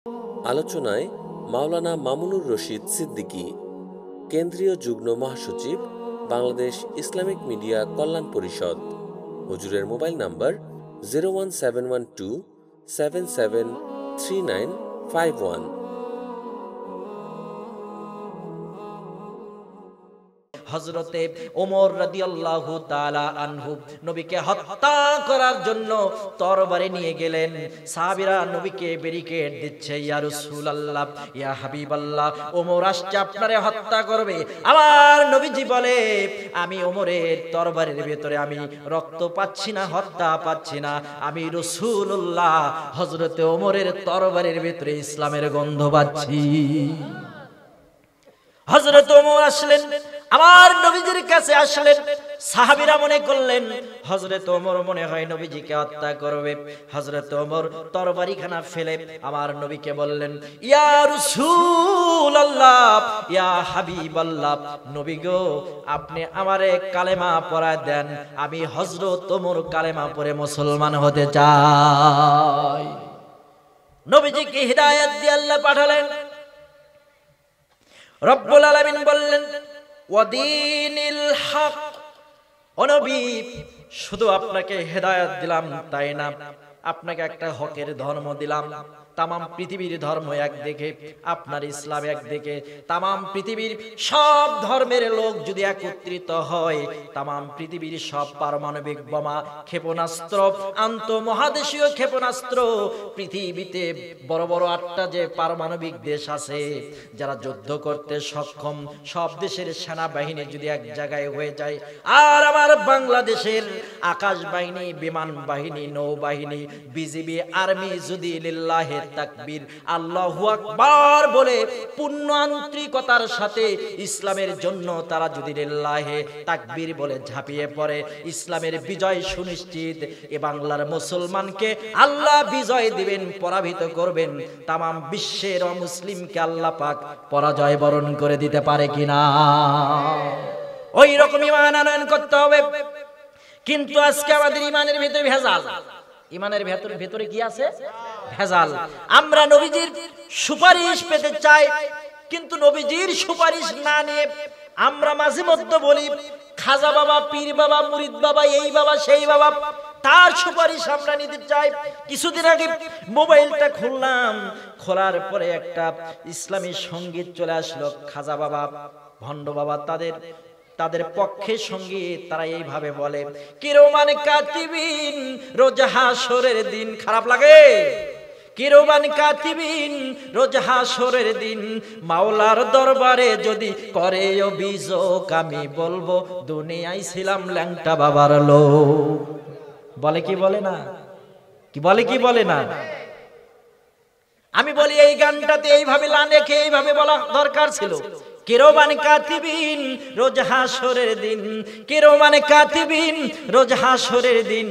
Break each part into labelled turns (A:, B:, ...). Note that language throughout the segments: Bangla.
A: আলোচনায় মাওলানা মামুনুর রশিদ সিদ্দিকী, কেন্দ্রীয় যুগ্ম মহাসচিব, বাংলাদেশ ইসলামিক মিডিয়া কল্যাণ পরিষদ। হুজুরের মোবাইল নাম্বার 01712773951।
B: হযরতে ওমর রাদিয়াল্লাহু তাআলা আনহু নবীকে হত্যা করার জন্য তরবারি নিয়ে গেলেন। সাহাবীরা নবীকে ব্যারিকেড দিচ্ছে, ইয়া রাসূলুল্লাহ, ইয়া হাবিবাল্লাহ, ওমর আসছে আপনারে হত্যা করবে। আমার নবীজি বলে, আমি ওমরের তরবারির ভিতরে আমি রক্ত পাচ্ছি না, হত্যা পাচ্ছি না, আমি রাসূলুল্লাহ হযরতে ওমরের তরবারির ভিতরে ইসলামের গন্ধ পাচ্ছি। হযরত ওমর আসলেন, আমার নবীজির কাছে আসলেন। সাহাবীরা মনে করলেন হযরত ওমর মনে হয় নবীজিকে হত্যা করবে। হযরত ওমর তরবারিখানা ফেলে আমার নবীকে বললেন, ইয়া রাসূলুল্লাহ, ইয়া হাবিবাল্লাহ, নবী গো, আপনি আমারে কালেমা পড়ায় দেন, আমি হযরত ওমর কালেমা পড়ে মুসলমান হতে চাই। নবীজিকে হিদায়াত দিয়ে আল্লাহ পাঠালেন। রব্বুল আলামিন বললেন, ওয়াদিনিল হক, ও নবী, শুধু আপনাকে হেদায়েত দিলাম তাই না, আপনাকে একটা হকের ধর্ম দিলাম। তামাম পৃথিবীর ধর্ম একদিকে, আপনার ইসলাম একদিকে। তামাম পৃথিবীর সব ধর্মের লোক যদি একত্রিত হয়, তামাম পৃথিবীর সব পারমাণবিক বোমা, ক্ষেপণাস্ত্র, আন্তঃমহাদেশীয় ক্ষেপণাস্ত্র, পৃথিবীতে বড় বড় 8টা যে পারমাণবিক দেশ আছে যারা যুদ্ধ করতে সক্ষম, সব দেশের সেনাবাহিনী যদি এক জায়গায় হয়ে যায়, আর আমার বাংলাদেশের আকাশ বাহিনী, বিমান বাহিনী, নৌবাহিনী, বিজিবি, আর্মি যদি লিল্লাহে তাকবীর, আল্লাহু আকবার বলে পূর্ণ আন্তরিকতার সাথে ইসলামের জন্য তারা যদি লিল্লাহে তাকবীর বলে ঝাঁপিয়ে পড়ে, ইসলামের বিজয় সুনিশ্চিত। এ বাংলার মুসলমানকে আল্লাহ বিজয় দিবেন, পরাজিত করবেন। তামাম বিশ্বের অমুসলিমকে আল্লাহ পাক পরাজয় বরণ করে দিতে পারে কিনা? ওই রকম ঈমান আনয়ন করতে হবে। কিন্তু আজকে আমাদের ঈমানের ভিতরে ভেজাল। ঈমানের ভেতরে কি আছে? ভেজাল। আমরা নবীজির সুপারিশ পেতে চাই, কিন্তু নবীজির সুপারিশ না নিয়ে আমরা মাঝে মধ্যে বলি খাজা বাবা, পীর বাবা, মুরিদ বাবা, এই বাবা, সেই বাবা, তার সুপারিশ আমরা নিতে চাই। কিছুদিন আগে মোবাইলটা খুললাম, খোলার পরে একটা ইসলামী সঙ্গীত চলে আসলো। খাজা বাবা, ভণ্ড বাবা, তাদের পক্ষে সঙ্গীত, তারা এইভাবে বলে, কিরমান কাতিবিন রোজ হাসরের দিন। খারাপ লাগে? কিরমান কাতিবিন রোজ হাসরের দিন, মাওলার দরবারে যদি করে অভিযোগ, আমি বলবো দুনিয়ায় ছিলাম ল্যাংটা বাবার লোক। বলে কি বলে না? কি বলে কি বলে না? আমি বলি এই গানটাতে এইভাবে লানেকে এইভাবে বলা দরকার ছিল। কিরমান কাতিবিন রোজ হাসরের দিন, কিরমান কাতিবিন রোজ হাসরের দিন,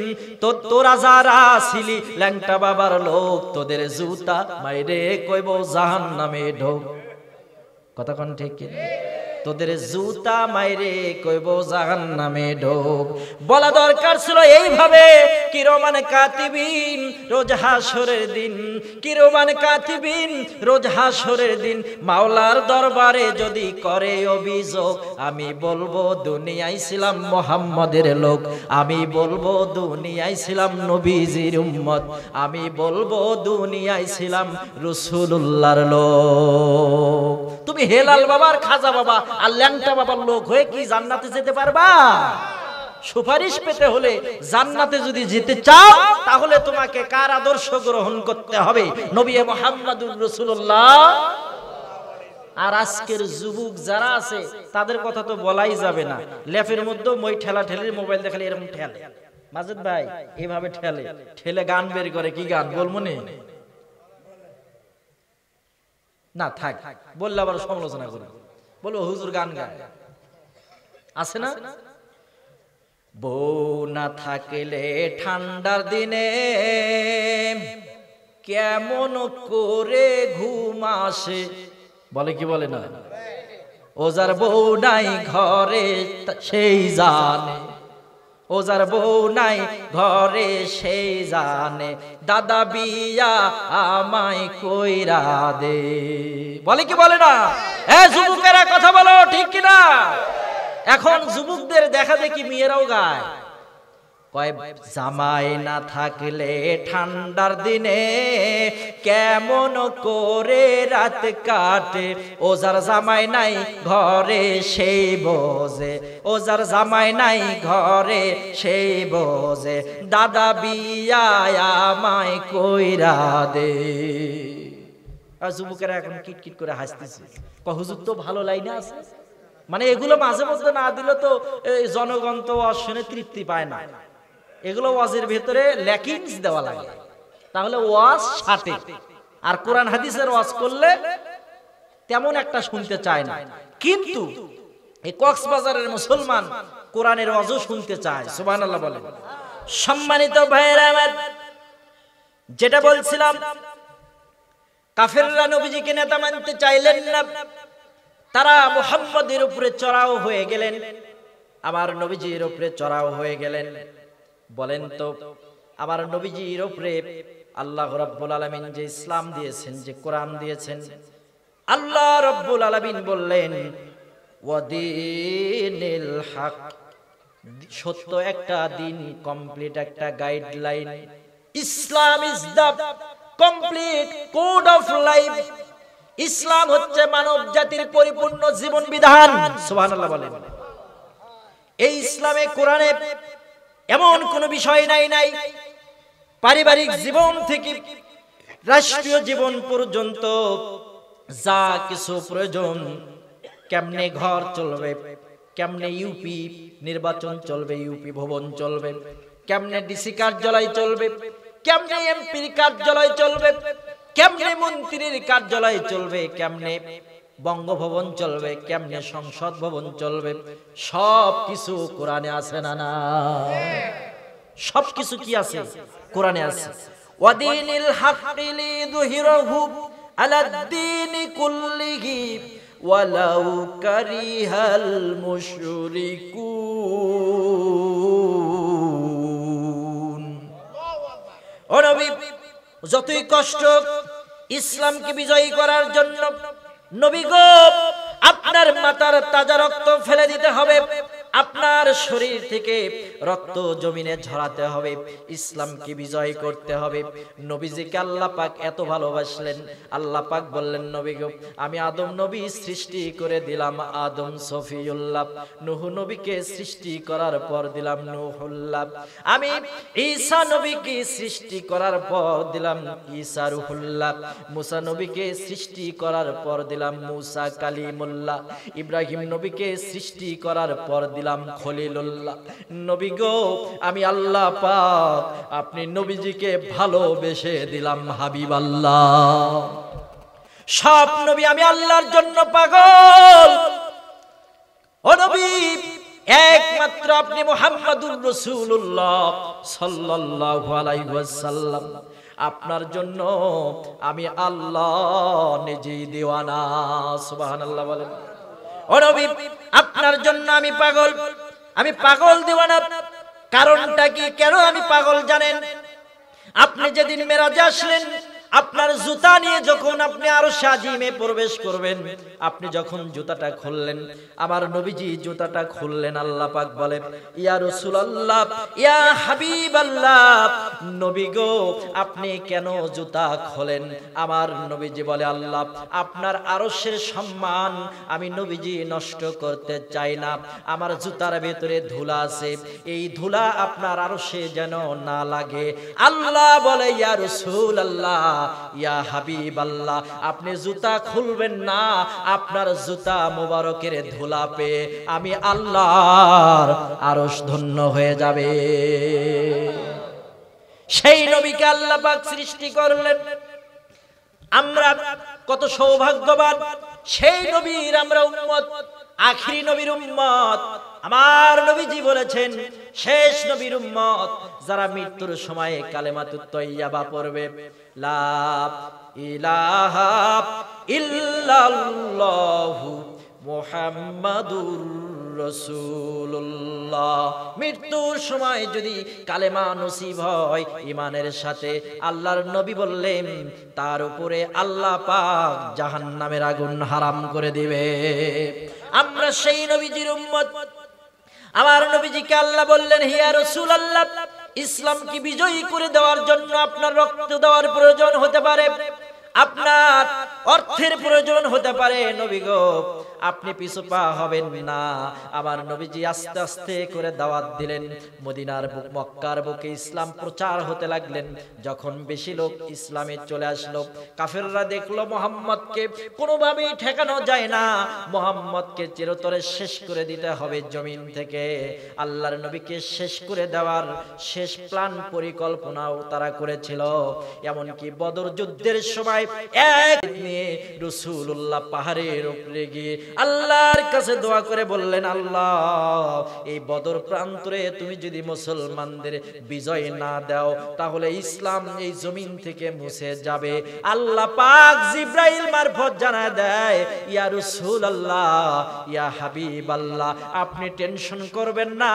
B: তোরা যারা ছিলি ল্যাংটা বাবার লোক, তোদের জুতা মাইরে কইব জাহান্নামে ঢোক। কথা কোন ঠিক কি? তোদের জুতা মাইরে কইব জাহান্নামে ঢোক। বলা দরকার ছিল এইভাবে, কিরমান কাতিবিন রোজ হাসরের দিন, কিরমান কাতিবিন রোজ হাসরের দিন, মাওলার দরবারে যদি করে অভিযোগ, আমি বলবো দুনিয়ায় ছিলাম মুহাম্মদের লোক, আমি বলবো দুনিয়ায় ছিলাম নবীজির উম্মত, আমি বলবো দুনিয়ায় ছিলাম রাসূলুল্লাহর লোক। তুমি হেলাল বাবার, খাজা বাবা আর ল্যাংটা বাবার লোক হয়ে কি জান্নাতে যেতে পারবা? সুপারিশ পেতে হলে, জান্নাতে যদি যেতে চাও, তাহলে তোমাকে কার আদর্শ গ্রহণ করতে হবে? নবী মুহাম্মদুর রাসূলুল্লাহ। আর আজকের যুবক যারা আছে তাদের কথা তো বলাই যাবে না। লেফের মধ্যে মই ঠেলা ঠেলে, মোবাইল দেখালে এরকম ঠেলে, মাজেদ ভাই এইভাবে ঠেলে ঠেলে গান বের করে। কি গান বলবো না? থাক, বললে আবার সমালোচনা করি, বলবো হুজুর গান গায়। আছে না? বউ না থাকলে ঠান্ডার দিনে কেমন করে ঘুম আসে, বলে কি বলে না? ও যার বউ নাই ঘরে সেই জানে, ও যার বউ নাই ঘরে সেই জানে, দাদা বিয়া আমায় কইরা দে। বলে কি বলে না? যুবকেরা কথা বলো, ঠিক কিনা? এখন যুবকদের দেখা দেখি মেয়েরাও গায়, কয় জামাই না থাকলে ঠান্ডার দিনে কেমন করে রাত কাটে, ও যার জামাই নাই ঘরে সেই বোঝে, ও যার জামাই নাই ঘরে সেই বোঝে, দাদা বিয়া আমায় কইরা দে। আর যুবকেরা এখন কিটকিট করে হাসতেছে, হুজুর তো ভালো লাইনে আছে। মানে এগুলো মাঝে মধ্যে না দিলে তো জনগণ তো শুনে তৃপ্তি পায় না। এগুলো ওয়াজের ভেতরে ল্যাকিংস দেওয়া লাগে, তাহলে ওয়াজ সাথে। আর কোরআন হাদিসের ওয়াজ করলে তেমন একটা শুনতে চায় না। কিন্তু এই কক্সবাজারের মুসলমান কোরআনের ওয়াজও শুনতে চায়। সুবহানাল্লাহ বলেন। সম্মানিত ভাইয়েরা আমার, যেটা বলছিলাম, কাফেররা নবীজিকে নেতা মানতে চাইলেন না, তারা মুহাম্মদের উপরে চড়াও হয়ে গেলেন, আমার নবীজির উপরে চড়াও হয়ে গেলেন। বলেন তো, আমার নবীজির উপরে আল্লাহ রাব্বুল আলামিন যে ইসলাম দিয়েছেন, যে কোরআন দিয়েছেন, আল্লাহ রাব্বুল আলামিন বললেন ওয়াদিনিল হক, সত্য একটা দিন, কমপ্লিট একটা guideline. Islam is the complete code of life. ইসলাম হচ্ছে মানব জাতির পরিপূর্ণ জীবন বিধান। সুবহানাল্লাহ বলেন। এই ইসলামে, কোরআনে এমন কোন বিষয় নাই পারিবারিক জীবন থেকে রাষ্ট্রীয় জীবন পর্যন্ত যা কিছু প্রয়োজন, কেমনে ঘর চলবে, কেমনে ইউপি নির্বাচন চলবে, ইউপি ভবন চলবে, কেমনে ডিসি কার্যালয় চলবে, কেমনে এমপির কার্যালয় চলবে, কেমনে মন্ত্রীর কার্যালয় চলবে, কেমনে বঙ্গভবন চলবে, কেমনে সংসদ ভবন চলবে, সব কিছু কোরআনে আছে না? না, সব কিছু কি আছে? কোরআনে আছে। ওয়াদিনিল হাক্কি লিযুহিরাহু আলাদ-দীনি কুল্লিহি ওয়ালাউ কারিহাল মুশরিকুন। ও নবী, যতই কষ্ট ইসলামকে বিজয়ী করার জন্য, নবী গো, আপনার মাথার তাজা রক্ত ফেলে দিতে হবে, আপনার শরীর থেকে রক্ত জমিনে ঝরাতে হবে, ইসলামকে বিজয় করতে হবে। নবীজিকে আল্লাহ পাক এত ভালোবাসলেন, আল্লাহ পাক বললেন, নবী গো, আমি আদম নবী সৃষ্টি করে দিলাম আদম সফিউল্লাহ, নূহ নবীকে সৃষ্টি করার পর দিলাম নূহুল্লাহ, আমি ঈসা নবীকে সৃষ্টি করার পর দিলাম ঈসা রূহুল্লাহ, মুসা নবীকে সৃষ্টি করার পর দিলাম মুসা কালিমুল্লাহ, ইব্রাহিম নবীকে সৃষ্টি করার পর দিলাম খলিলুল্লাহ। নবী গো, আমি আল্লাহ পাক আপনি নবীজিকে ভালোবেসে দিলাম হাবিবাল্লাহ। সব নবী আমি আল্লাহর জন্য পাগল। ও নবী, একমাত্র আপনি মুহাম্মাদুর রাসূলুল্লাহ সাল্লাল্লাহু আলাইহি ওয়াসাল্লাম, আপনার জন্য আমি আল্লাহ নিজেই দিওয়ানা। সুবহানাল্লাহ বলেন। ও নবী, আপনার জন্য আমি পাগল, আমি পাগল দিওয়ানা। কারণটা কি? কেন আমি পাগল জানেন? আপনি যেদিন মেরাজে আসলেন, আপনার জুতা নিয়ে যখন আপনি আরশে আজিমে প্রবেশ করবেন, আপনি যখন জুতাটা খুললেন, আমার নবীজি জুতাটা খুললেন, আল্লাহ পাক বলে, ইয়া রাসূলুল্লাহ, ইয়া হাবিবাল্লাহ, নবী গো, আপনি কেন জুতা খোলেন? আমার নবীজি বলে, আল্লাহ, আপনার আরশের সম্মান আমি নবীজি নষ্ট করতে চাই না, আমার জুতার ভেতরে ধুলা আছে, এই ধুলা আপনার আরশে যেন না লাগে। আল্লাহ বলে, ইয়া রাসূলুল্লাহ, ইয়া হাবিবাল্লাহ, আপনি জুতা খুলবেন না, আপনার জুতা মুবারকের ধুলা পেয়ে আমি আল্লাহর আরশ ধন্য হয়ে যাবে। সেই নবীকে আল্লাহ পাক সৃষ্টি করলেন। আমরা কত সৌভাগ্যবান, সেই নবীর আমরা উম্মত, আখিরি নবীর উম্মত। আমার নবীজি বলেছেন, শেষ নবীর উম্মত যারা মৃত্যুর সময়ে কালেমাতুত তয়্যিবা পড়বে, লা ইলাহা ইল্লাল্লাহু মুহাম্মাদুর রাসূলুল্লাহ। মৃত্যুর সময় যদি কালেমা নসিব হয় ঈমানের সাথে, আল্লাহর নবী বললেন তার উপরে আল্লাহ পাক জাহান্নামের আগুন হারাম করে দিবে। আমরা সেই নবীজির উম্মত। আমার নবীজিকে আল্লাহ বললেন, হে ইয়া রাসূলুল্লাহ, ইসলামকে বিজয়ী করে দেওয়ার জন্য আপনার রক্ত দেওয়ার প্রয়োজন হতে পারে, আপনার অর্থের প্রয়োজন হতে পারে। নবী গো, আপনি পিছু পা হবেন না। আমার নবীজি আস্তে আস্তে করে দাওয়াত দিলেন। মদিনার বুক, মক্কার বুকে ইসলাম প্রচার হতে লাগলেন। যখন বেশি লোক ইসলামে চলে আসলো, কাফেররা দেখলো মুহাম্মদকে কোনোভাবেই ঠেকানো যায় না, মুহাম্মদকে চিরতরে শেষ করে দিতে হবে জমিন থেকে। আল্লাহর নবীকে শেষ করে দেওয়ার শেষ প্ল্যান পরিকল্পনাও তারা করেছিল। এমনকি বদর যুদ্ধের সময় এক নিয়ে রাসূলুল্লাহ পাহাড়ের উপরে গিয়ে আল্লাহর কাছে দোয়া করে বললেন, আল্লাহ, এই বদর প্রান্তরে তুমি যদি মুসলমানদের বিজয় না দাও, তাহলে ইসলাম এই জমিন থেকে মুছে যাবে। আল্লাহ পাক জিবরাইল মারফত জানায় দেয়, ইয়া রাসূলুল্লাহ, ইয়া হাবিবাল্লাহ, আপনি টেনশন করবেন না,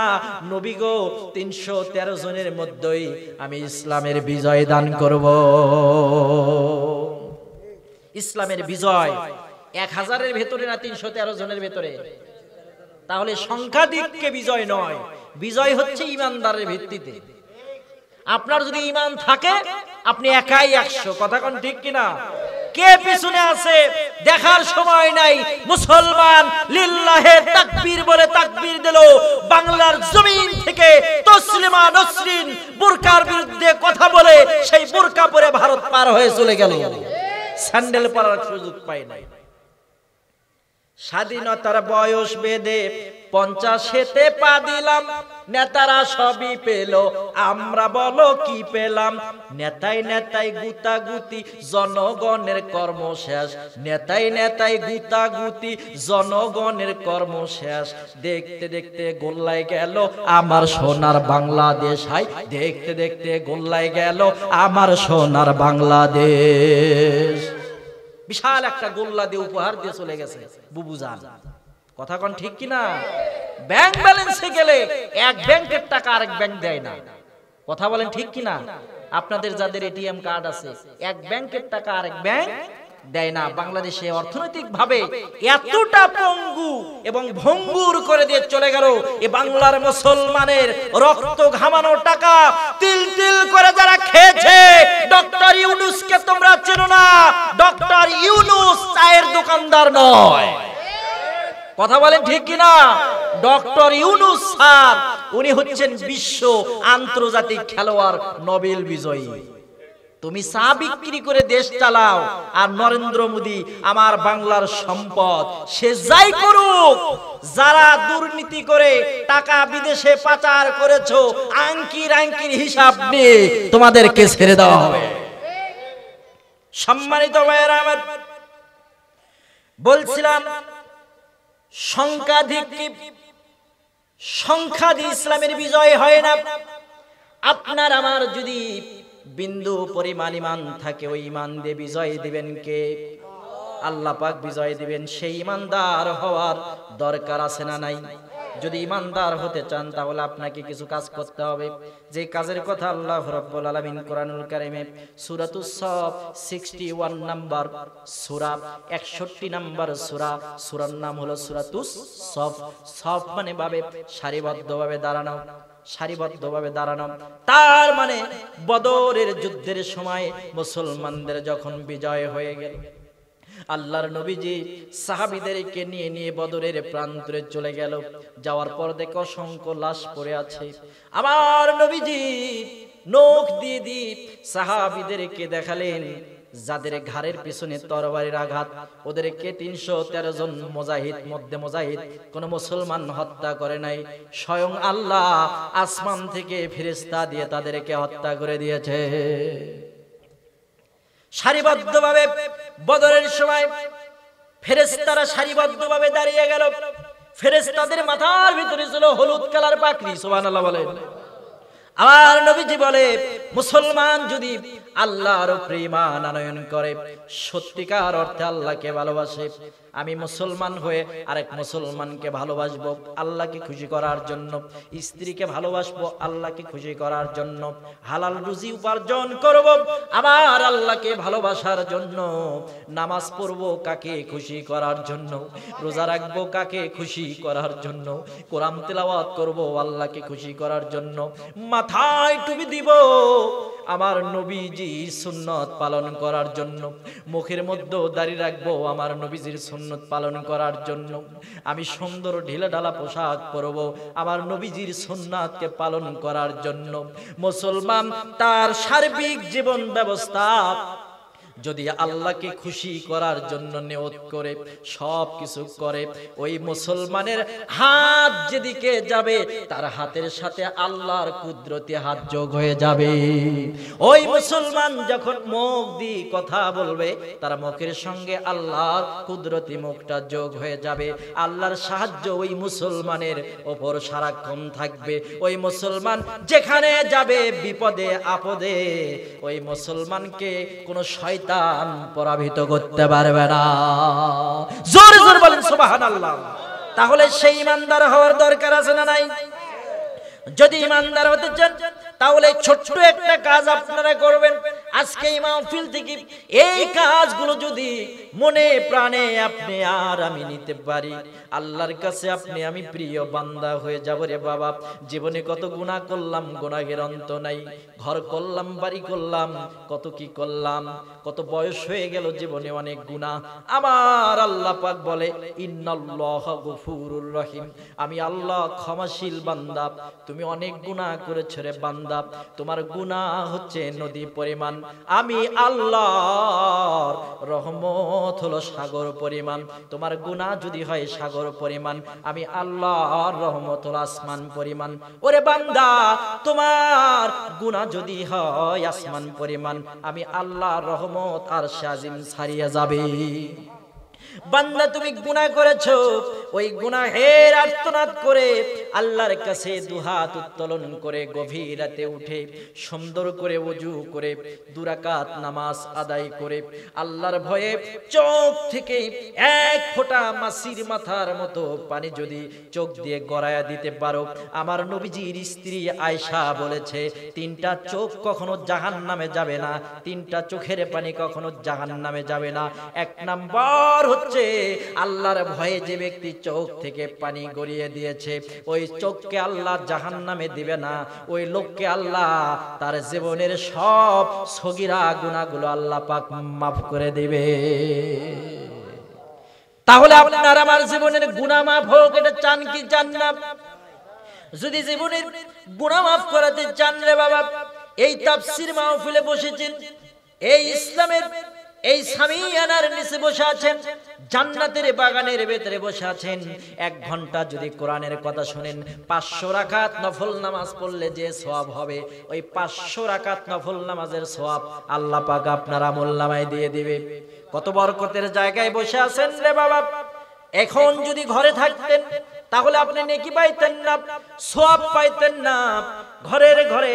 B: নবী গো, 313 জনের মধ্যেই আমি ইসলামের বিজয় দান করব। ইসলামের বিজয় 1000-এর ভেতরে না 313 জনের ভেতরে? তাহলে সংখ্যাধিক্যে বিজয় নয়, বিজয় হচ্ছে ইমানদারের ভিত্তিতে। আপনার যদি ঈমান থাকে, আপনি একাই 100। কথা কোন ঠিক কিনা? কে পিছনে আছে দেখার সময় নাই। মুসলমান লিল্লাহে তাকবীর বলে তাকবীর দিল, বাংলার জমিন থেকে তসলিমা নসরিন বুরকার বিরুদ্ধে কথা বলে সেই বুরকা পরে ভারত পার হয়ে চলে গেল, স্যান্ডেল পরার সুযোগ পায় নাই। স্বাধীনতার বয়স বেঁধে 50-এতে পা দিলাম, নেতারা সবই পেল, আমরা বলো কি পেলাম? নেতাই নেতাই গুতাগুতি, জনগণের কর্ম শেষ। নেতাই নেতাই গুতাগুতি, জনগণের কর্ম শেষ। দেখতে দেখতে গোল্লায় গেল আমার সোনার বাংলাদেশ। হাই, দেখতে দেখতে গোল্লায় গেল আমার সোনার বাংলাদেশ। বিশাল একটা গোল্লা দিয়ে উপহার দিয়ে চলে গেছে বুবুজান। কথা কোন ঠিক কিনা? ব্যাংক ব্যালেন্সে গেলে এক ব্যাংকের টাকা আরেক ব্যাংক দেয় না। কথা বলেন ঠিক কিনা? আপনাদের যাদের এটিএম কার্ড আছে, এক ব্যাংকের টাকা আরেক ব্যাংক দেয় না। বাংলাদেশে অর্থনৈতিক ভাবে এতটা পঙ্গু এবং ভঙ্গুর করে দিয়ে চলে গেল, এ বাংলার মুসলমানের রক্ত ঘামানো টাকা তিল তিল করে যারা খেয়েছে। ডক্টর ইউনূসকে তোমরা চেনো না, ডক্টর ইউনূস চায়ের দোকানদার নয়। কথা বলেন ঠিক কিনা? ডক্টর ইউনূস স্যার, উনি হচ্ছেন বিশ্ব আন্তর্জাতিক খেলোয়াড়, নোবেল বিজয়ী। তুমি চা বিক্রি করে দেশ চালাও, আর নরেন্দ্র মোদী আমার বাংলার সম্পদ, সে যাই করুক, যারা দুর্নীতি করে টাকা বিদেশে পাচার করেছো, আঙ্কির আঙ্কির হিসাব নিয়ে তোমাদেরকে ছেড়ে দেওয়া হবে। সম্মানিত ভাইয়েরা আমার, বলছিলাম সংখ্যা দিয়ে ইসলামের বিজয় হয় না। আপনার আমার যদি বিন্দু পরিমাণ ঈমান থাকে, ওই ঈমান দিয়ে বিজয় দিবেন কে? আল্লাহ পাক বিজয় দিবেন। সেই ঈমানদার হওয়ার দরকার আছে না নাই? যদি ঈমানদার হতে চান, তাহলে আপনাকে কিছু কাজ করতে হবে। যে কাজের কথা আল্লাহ রাব্বুল আলামিন কোরআনুল কারীমে সূরাতুস সফ 61 নাম্বার সূরা, 61 নাম্বার সূরা, সূরার নাম হলো সূরাতুস সফ। সফ মানে ভাবে সারিবদ্ধভাবে দাঁড়ানো, সারিবদ্ধভাবে দাঁড়ানো। তার মানে বদরের যুদ্ধের সময় মুসলমানদের যখন বিজয় হয়ে গেল, আল্লাহর নবীজি সাহাবীদেরকে নিয়ে নিয়ে বদরের প্রান্তরে চলে গেল। যাওয়ার পর দেখো অসংখ্য লাশ পড়ে আছে। আমার নবীজি নখ দিয়ে দিয়ে সাহাবীদেরকে দেখালেন, যাদের ঘাড়ের পিছনে তরবারির আঘাত, ওদেরকে 313 জন মুজাহিদ, মধ্যে মুজাহিদ কোন মুসলমান হত্যা করে নাই। স্বয়ং আল্লাহ আসমান থেকে ফেরেশতা দিয়ে তাদেরকে হত্যা করে দিয়েছে। সারিবদ্ধভাবে বদরের সময় ফেরেশতারা সারিবদ্ধভাবে দাঁড়িয়ে গেল। ফেরেশতাদের মাথার ভিতরে ছিল হলুদ কালার পাগড়ি। সুবহানাল্লাহ বলেন। আমার নবীজি বলে, মুসলমান যদি আল্লাহর উপরে ঈমান আনয়ন করে, সত্যিকার অর্থে আল্লাহকে ভালোবাসে, আমি মুসলমান হয়ে আরেক মুসলমানকে ভালোবাসবো আল্লাহকে খুশি করার জন্য, স্ত্রীকে ভালোবাসবো আল্লাহকে খুশি করার জন্য, হালাল রুজি উপার্জন করব আমার আল্লাহকে ভালোবাসার জন্য, নামাজ পড়বো কাকে খুশি করার জন্য, রোজা রাখবো কাকে খুশি করার জন্য, কোরআন তেলাওয়াত করব আল্লাহকে খুশি করার জন্য, মাথায় টুপি দিব আমার নবীজির সুন্নত পালন করার জন্য, মুখের মধ্যে দাড়ি রাখবো আমার নবীজির সুন্নত পালন করার জন্য, আমি সুন্দর ঢিলাঢালা পোশাক পরবো আমার নবীজির সুন্নাতকে পালন করার জন্য। মুসলমান তার সার্বিক জীবন ব্যবস্থা যদি আল্লাহকে খুশি করার জন্য নিয়ত করে সব কিছু করে, ওই মুসলমানের হাত যেদিকে যাবে তার হাতের সাথে আল্লাহর কুদরতি হাত যোগ হয়ে যাবে। ওই মুসলমান যখন মুখ দিয়ে কথা বলবে তার মুখের সঙ্গে আল্লাহর কুদরতি মুখটা যোগ হয়ে যাবে। আল্লাহর সাহায্য ওই মুসলমানের ওপর সারাক্ষণ থাকবে। ওই মুসলমান যেখানে যাবে বিপদে আপদে ওই মুসলমানকে কোনো শয়তান পরাভূত করতে পারবে না। জোরে জোরে বলেন সুবহানাল্লাহ। তাহলে সেই ইমানদার হওয়ার দরকার আছে না নাই? যদি ইমানদার হতে চান তাহলে ছোট্ট একটা কাজ আপনারা করবেন। আজকে এই মাহফিল থেকে এই কাজগুলো যদি মনে প্রাণে আপনি আর আমি নিতে পারি, আল্লাহর কাছে আপনি আমি প্রিয় বান্দা হয়ে যাব রে বাবা। জীবনে কত গুনাহ করলাম, গুনাহের অন্ত নাই। ঘর করলাম, বাড়ি করলাম, কত কি করলাম, কত বয়স হয়ে গেল, জীবনে অনেক গুনাহ। আমার আল্লাহ পাক বলে ইন্নাল্লাহা গফুরুর রহিম, আমি আল্লাহ ক্ষমাশীল বান্দা। তুমি অনেক গুনাহ করেছো রে বান্দা, তোমার গুনাহ হচ্ছে নদী পরিমাণ, আমি আল্লাহর রহমত হলো সাগর পরিমাণ। তোমার গুনাহ যদি হয় সাগর পরিমাণ, আমি আল্লাহর রহমত হলো আসমান পরিমাণ। ওরে বান্দা, তোমার গুনাহ যদি হয় আসমান পরিমাণ, আমি আল্লাহর রহমত আর শাজিম ছাড়িয়ে যাবে। বান্দা তুমি গুনাহ করেছো, ওই গুনাহের আর্তনাদ করে আল্লাহর কাছে দুহাত উত্তোলন করে গভীর রাতে উঠে সুন্দর করে ওযু করে 2 রাকাত নামাজ আদায় করে আল্লাহর ভয়ে চোখ থেকে এক ফোঁটা মাছির মাথার মতো পানি যদি চোখ দিয়ে গড়ায়া দিতে পারো, আমার নবীজির স্ত্রী আয়েশা বলেছে 3টা চোখ কখনো জাহান্নামে যাবে না, 3টা চোখের পানি কখনো জাহান্নামে যাবে না। 1 নাম্বার হচ্ছে আল্লাহর ভয়ে যে ব্যক্তি চোখ থেকে পানি গড়িয়ে দিয়েছে, ওই চোখকে আল্লাহ জাহান্নামে দিবে না, ওই লোককে আল্লাহ তার জীবনের সব সগীরা গুনাহগুলো আল্লাহ পাক মাফ করে দিবে। তাহলে আপনার আমার জীবনের গুনাহ মাফ হোক, এটা চান কি চান না? যদি জীবনের গুনাহ মাফ করাতে চান রে বাবা, এই তাফসীর মাহফিলে বসেছেন, এই ইসলামের এই সামিয়ানার নিচে বসে আছেন, জান্নাতের বাগানের ভেতরে বসে আছেন, 1 ঘন্টা যদি কোরআনের কথা শুনেন, 500 রাকাত নফল নামাজ পড়লে যে সওয়াব হবে, ওই 500 রাকাত নফল নামাজের সওয়াব আল্লাহ পাক আপনার আমলনামায় দিয়ে দিবে। কত বরকতের জায়গায় বসে আছেন রে বাবা। এখন যদি ঘরে থাকতেন তাহলে আপনি নেকি পাইতেন না, সওয়াব পাইতেন না। ঘরের ঘরে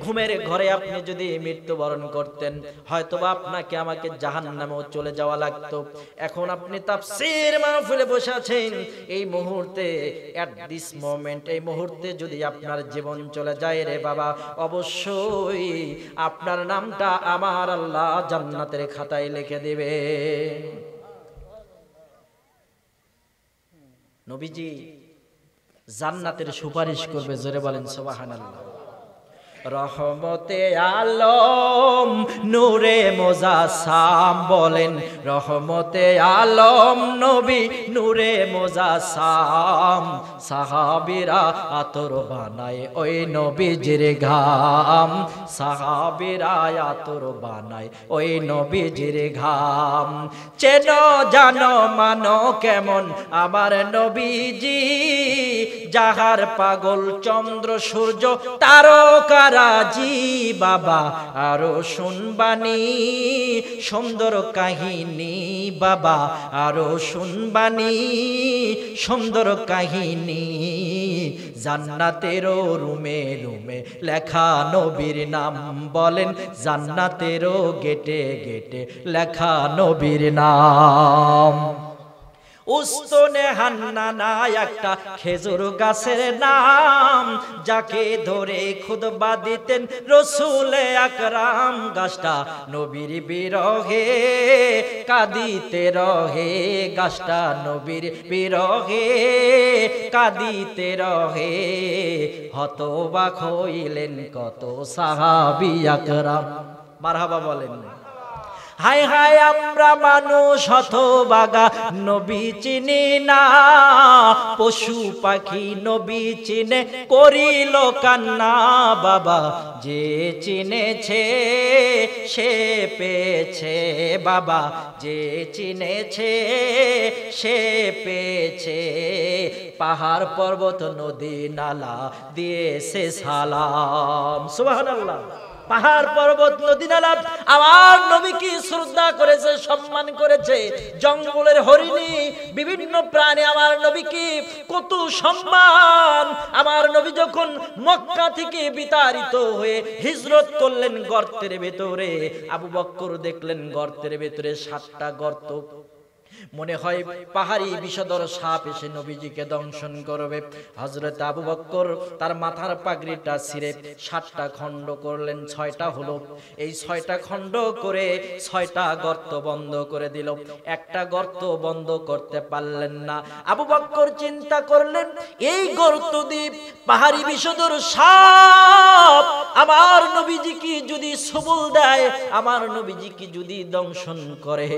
B: ঘুমের ঘরে আপনি যদি মৃত্যুবরণ করতেন, হয়তোবা আপনাকে আমাকে জাহান্নামেও চলে যাওয়া লাগতো। এখন আপনি তাফসীর মাহফিলে বসে আছেন, এই মুহূর্তে এট দিস মোমেন্ট, এই মুহূর্তে যদি আপনার জীবন চলে যায় রে বাবা, অবশ্যই আপনার নামটা আমার আল্লাহ জান্নাতের খাতায় লিখে দেবে। নবীজি জান্নাতের সুপারিশ করবে, জোরে বলেন সুবহানাল্লাহ। রহমতে আলম নূরে মোজাসাম, বলেন রহমতে আলম নবী নূরে মোজাসাম। সাহাবীরা আতর বানায় ওই নবীজির ঘাম, সাহাবীরা আতর বানায় ওই নবীজির ঘাম। চেনো জানো মানো কেমন আমার নবীজি, যাহার পাগল চন্দ্র সূর্য তারকারাজি। বাবা আরো শুনবানি সুন্দর কাহিনী, বাবা আরো শুনবানি সুন্দর কাহিনী। জান্নাতের রুমে রুমে লেখা নবীর নাম, বলেন জান্নাতের গেটে গেটে লেখা নবীর নাম। উস্তনে হান্নানা একটা খেজুর গাছের নাম, যাকে ধরে খুতবা দিতেন রসুল আকরাম। গাছটা নবীর বিরহে কাঁদিতে রহে, গাছটা নবীর বিরহে কাঁদিতে রহে। হতবাক হইলেন কত সাহাবী আকরাম। মারহাবা বলেন। হায় হায় আমরা মানুষ হতভাগা, নবী চিনি না, পশু পাখি নবী চিনে করিল কান্না। বাবা যে চিনেছে সে পেয়েছে, বাবা যে চিনেছে সে পেয়েছে। পাহাড় পর্বত নদী নালা দিয়েছে সালাম। সুবহানাল্লাহ। পাহাড় পর্বত নদী নালা আমার নবীকে শ্রদ্ধা করেছে, সম্মান করেছে। জঙ্গলের হরিণী বিভিন্ন প্রাণী আমার নবীকে কত সম্মান। আমার নবী যখন মক্কা থেকে বিতাড়িত হয়ে হিজরত করলেন গর্তের ভেতরে, আবু বকর দেখলেন গর্তের ভেতরে 7টা গর্ত। মনে হয় পাহাড়ি বিষধর সাপ এসে নবীজিকে দংশন করবে। হযরত আবু বকর তার মাথার পাগড়িটা ছিঁড়ে 7টা খণ্ড করলেন, 6টা হলো। এই 6টা খণ্ড করে 6টা গর্ত বন্ধ করে দিল। একটা গর্ত বন্ধ করতে পারলেন না। আবু বকর চিন্তা করলেন, এই গর্ত দিয়ে পাহাড়ি বিষধর সাপ আমার নবীজিকে যদি সবল দেয়, আমার নবীজিকে যদি দংশন করে,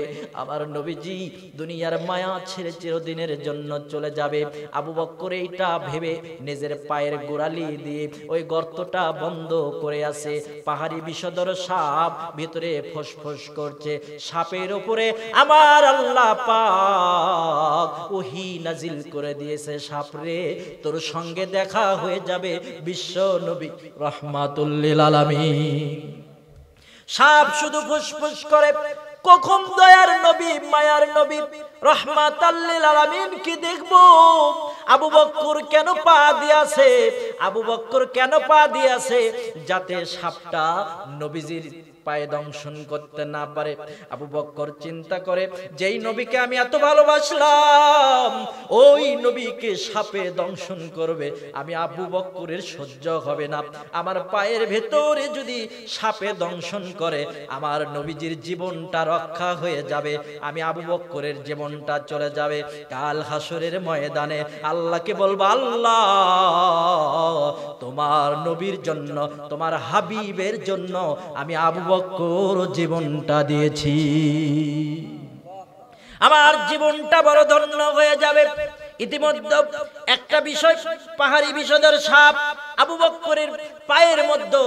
B: আমার নবীজি দুনিয়ার মায়া ছেড়ে চিরদিনের জন্য চলে যাবে। আবু বকর এইটা ভেবে নিজের পায়ের গোড়ালি দিয়ে ওই গর্তটা বন্ধ করে আছে। পাহাড়ি বিষধর সাপ ভিতরে ফসফস করছে। সাপের উপরে আমার আল্লাহ পাক ওহী নাজিল করে দিয়েছে, সাপ রে তোর সঙ্গে দেখা হয়ে যাবে বিশ্ব নবী রাহমাতুল লিল আলামিন। সাপ শুধু ফুসফুস করে, কখন দয়ার নবী মায়ার নবী রাহমাতাল লিল আলামিন কি দেখবো। আবু বকর কেন পা দিয়েছে, আবু বকর কেন পা দিয়েছে, যাতে সাপটা নবীজির পায়ে দংশন করতে না পারে। আবু বকর চিন্তা করে, যেই নবীকে আমি এত ভালোবাসলাম ওই নবীকে সাপে দংশন করবে, আমি আবু বকরের সহ্য হবে না। আমার পায়ের ভেতরে যদি সাপে দংশন করে, আমার নবীজির জীবনটা রক্ষা হয়ে যাবে, আমি আবু বকরের জীবনটা চলে যাবে। কাল হাসরের ময়দানে আল্লাহকে বলবো, আল্লাহ তোমার নবীর জন্য, তোমার হাবিবের জন্য আমি আবু বকর জীবনটা দিয়েছি, আমার জীবনটা বড় ধন্য হয়ে যাবে। ইতিমধ্যে একটা বিষয়, পাহাড়ি বিষধর সাপ আবু বকরের পায়ের মধ্যে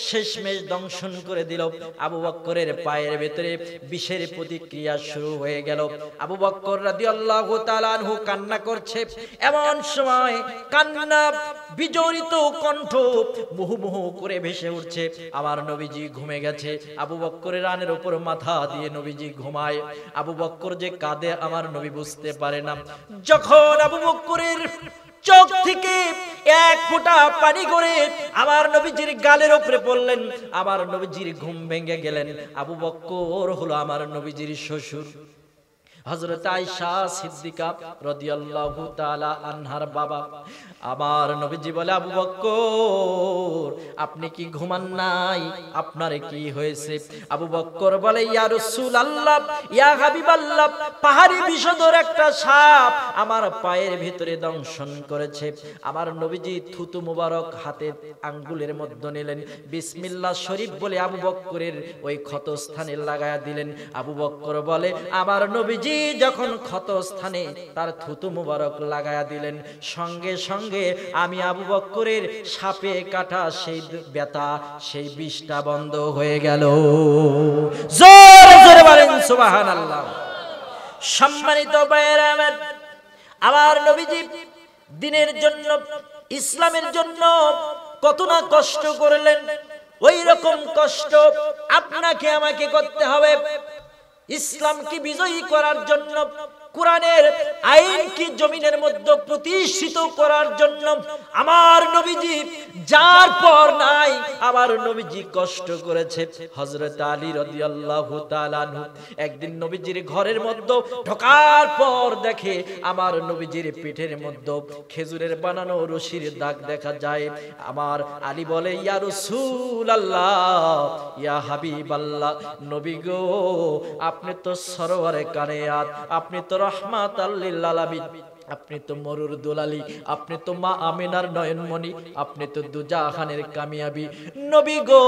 B: শেষমেশ দংশন করে দিল। আবু বকরের পায়ের ভেতরে বিষের প্রতিক্রিয়া শুরু হয়ে গেল। আবু বকর রাদিয়াল্লাহু তাআলা আনহু কান্না করছে। এমন সময় কান্না বিজড়িত কণ্ঠ মুহু মুহু করে ভেসে উঠছে, আমার নবীজি ঘুমে গেছে। আবু বকরের রানের উপর মাথা দিয়ে নবীজি ঘুমায়। আবু বকর যে কাঁদে আমার নবী বুঝতে পারে না। যখন আবু বকরের চোখ থেকে এক ফোঁটা পানি করে আমার নবীজির গালের উপরে পড়লেন, আমার নবীজির ঘুম ভেঙে গেলেন। আবু বকর হলো আমার নবীজির শ্বশুর, হযরত আয়েশা সিদ্দিকা রাদিয়াল্লাহু তাআলা আনহার বাবা। আমার নবীজি বলে, আবু বকর আপনি কি ঘুমান নাই, আপনার কি হয়েছে? আবু বকর বলে, ইয়া রাসূলুল্লাহ, ইয়া হাবিবাল্লাহ, পাহাড়ি বিষধর একটা সাপ আমার পায়ের ভিতরে দংশন করেছে। আমার নবীজি থুতু মুবারক হাতের আঙ্গুলের মধ্যে নিলেন, বিসমিল্লাহ শরীফ বলে আবু বকরের ওই ক্ষতস্থানে লাগায়া দিলেন। আবু বকর বলে, আমার নবীজি যখন ক্ষতস্থানে তার থুতু মুবারক লাগায়া দিলেন, সঙ্গে সঙ্গে আমি আবু বকরের সাপে কাটা সেই ব্যথা, সেই বিষটা বন্ধ হয়ে গেল। জোরে জোরে বলেন সুবহানাল্লাহ। সম্মানিত ভাইয়েরা আমার, আমার নবীজি দ্বীনের জন্য, ইসলামের জন্য কত না কষ্ট করলেন। ওই রকম কষ্ট আপনাকে আমাকে করতে হবে। ইসলামকে বিজয়ী করার জন্য কোরআনের আইন কি জমিনের মধ্যে প্রতিষ্ঠিত করার জন্য আমার নবীজি যার পর নাই আমার নবীজি কষ্ট করেছে। হযরত আলী রাদিয়াল্লাহু তাআলা আনহু একদিন নবীজির ঘরের মধ্যে ঢোকার পর দেখে আমার নবীজির পিঠের মধ্যে খেজুরের বানানো রশির দাগ দেখা যায়। আমার আলী বলে, ইয়া রাসূলুল্লাহ, ইয়া হাবিবাল্লাহ, নবী গো, আপনি তো সরওয়ারে কায়নাত, আপনি তো রাহমাতাল লিল আলামিন, আপনি তো মরুর দুলালি, আপনি তো মা আমিনার নয়নমণি, আপনি তো দুজাহানের কামিয়াবি, নবী গো,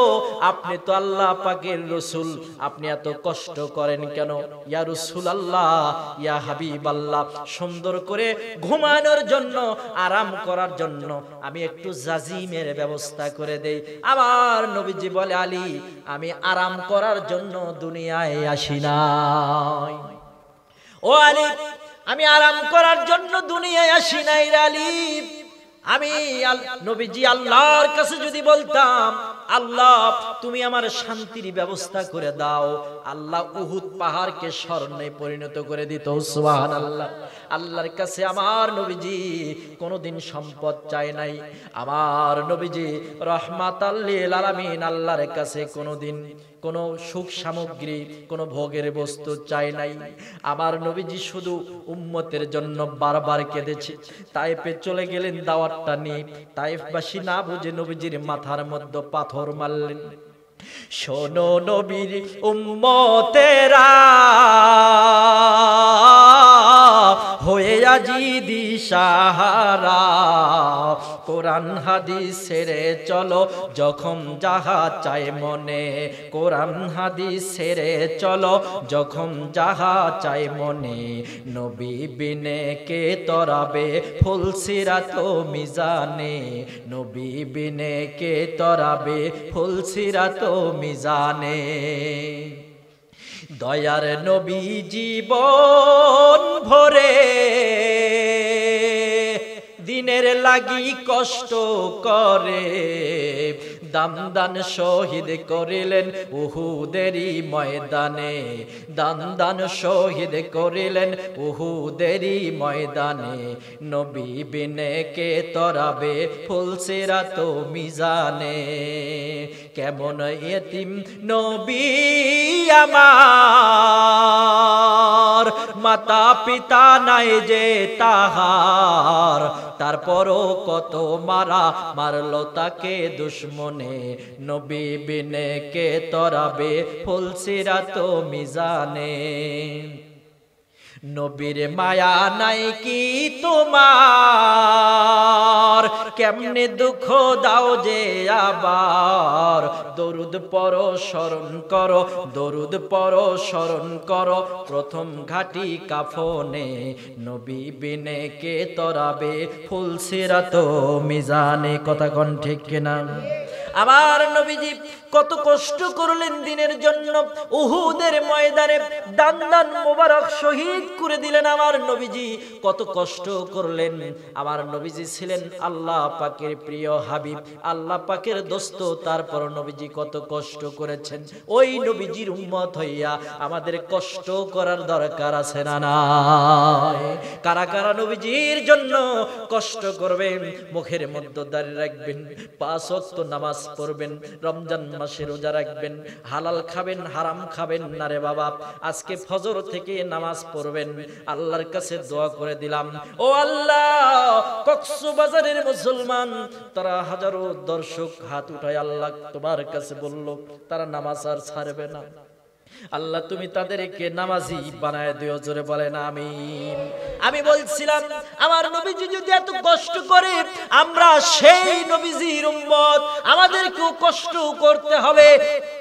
B: আপনি তো আল্লাহ পাকের রাসূল, আপনি এত কষ্ট করেন কেন? ইয়া রাসূলুল্লাহ, ইয়া হাবিবাল্লাহ, সুন্দর করে ঘুমানোর জন্য, আরাম করার জন্য আমি একটু জাজিমের ব্যবস্থা করে দেই। আমার নবীজি বলে, আলী, আমি আরাম করার জন্য দুনিয়ায় আসি নাই। ও আলী, আমি আরাম করার জন্য দুনিয়ায় আসি নাই রে আলী। আমি নবীজি আল্লাহর কাছে যদি বলতাম, আল্লাহ তুমি আমার শান্তির ব্যবস্থা করে দাও, আল্লাহ উহুদ পাহাড়কে স্বর্ণে পরিণত করে দিত। সুবহানাল্লাহ। আল্লাহর কাছে আমার নবীজি কোনোদিন সম্পদ চায় নাই। আমার নবীজি রাহমাতাল লিল আলামিন, আল্লাহর কাছে কোনোদিন কোনো সুখ সামগ্রী, কোনো ভোগের বস্তু চাই নাই। আমার নবীজি শুধু উম্মতের জন্য বারবার কেঁদেছে। তায়েফে চলে গেলেন দাওয়াতটা নিয়ে। তায়েফবাসী না বুঝে নবীজির মাথার মধ্যে পাথর মারলেন। শোনো নবীর উম্মতেরা, হয়ে আজি দিশাহারা, কোরআন হাদিস ছেড়ে চলো যখন যাহা চায় মনে, কোরআন হাদিস ছেড়ে চলো যখন যাহা চায় মনে, নবী বিনে কে তরাবে ফুলসিরাত মিজানে, নবী বিনে কে তরাবে ফুলসিরাত মিজানে। দয়ার নবী জীবন ভরে দিনের লাগি কষ্ট করে, দাম দান শহীদ করিলেন উহুদেরই ময়দানে, দান দান শহীদ করিলেন উহুদেরই ময়দানে, নবী বিনে কে তরাবে ফুলসিরাত মিজানে। কেমন এতিম নবী আমার, মাতা পিতা নাই যে তাহার, তারপরও কত মারা মারলো তাকে দুশ্মনে, নবী বিনে কে তরাবে ফুলসিরাত মিজানে। নবীর মায়া নাই কি তোমার, কেমনে দুঃখ দাও যে আবার, দরুদ পড়ো স্মরণ করো, দরুদ পড়ো স্মরণ করো, প্রথম ঘাটি কাফনে, নবী বিনে কে তরাবে ফুলসিরাত মিজানে। কথা কোন ঠিক কিনা? আমার নবীজি কত কষ্ট করলেন দিনের জন্য, উহুদের ময়দানে দান দান মোবারক শহীদ করে দিলেন। আমার নবীজি কত কষ্ট করলেন। আমার নবীজি ছিলেন আল্লাহ পাকের প্রিয় হাবিব, আল্লাহ পাকের দোস্ত, তারপর নবীজি কত কষ্ট করেছেন। ওই নবীজির উম্মত হইয়া আমাদের কষ্ট করার দরকার আছে না নাই? কারা কারা নবীজির জন্য কষ্ট করবেন? মুখের মধ্যে দাঁড়িয়ে রাখবেন, 5 ওয়াক্ত নামাজ পড়বেন, রমজান মাসে রোজা রাখবেন, হালাল খাবেন, হারাম খাবেন না রে বাবা। আজকে ফজর থেকে নামাজ পড়বেন, আল্লাহর কাছে দোয়া করে দিলাম, ও আল্লাহ, কক্সবাজারের মুসলমান তারা হাজারো দর্শক হাত উঠায় আল্লাহ তোমার কাছে বলল তারা নামাজ আর ছাড়বে না। আল্লাহ তুমি তাদেরকে নামাজি বানায় দিও, জোরে বলেন আমিন। আমি বলছিলাম আমার নবীজি যদি এত কষ্ট করে, আমরা সেই নবীজির উম্মত, আমাদেরকেও কষ্ট করতে হবে।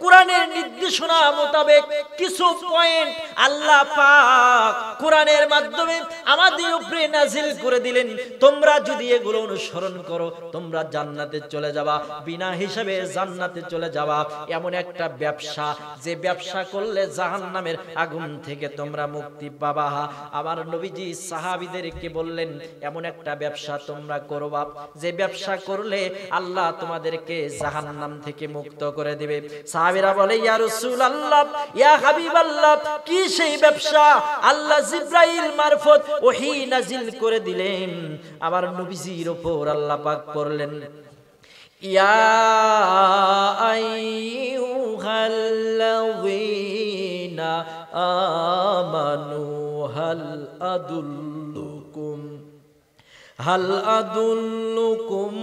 B: কোরআনের নির্দেশনা মোতাবেক কিছু পয়েন্ট আল্লাহ পাক কোরআনের মাধ্যমে আমাদের উপরে নাজিল করে দিলেন। তোমরা যদি এগুলো অনুসরণ করো তোমরা জান্নাতে চলে যাবা, বিনা হিসাবে জান্নাতে চলে যাবা। এমন একটা ব্যবসা, যে ব্যবসা করলে জাহান্নামের আগুন থেকে তোমরা মুক্তি পাবা। আমার নবীজি সাহাবীদেরকে বললেন এমন একটা ব্যবসা তোমরা করবা, যে ব্যবসা করলে আল্লাহ তোমাদেরকে জাহান্নাম থেকে মুক্ত করে দিবে। সাহাবীরা বলে ইয়া রাসূলুল্লাহ, ইয়া হাবিবাল্লাহ, কি সেই ব্যবসা? আল্লাহ জিবরাইল মারফত ওহী নাজিল করে দিলেন। আবার নবীজির উপর আল্লাহ পাক করলেন, ইয়া আইয়ুহাল্লাযীনা আমানু হাল আদুল্লুকুম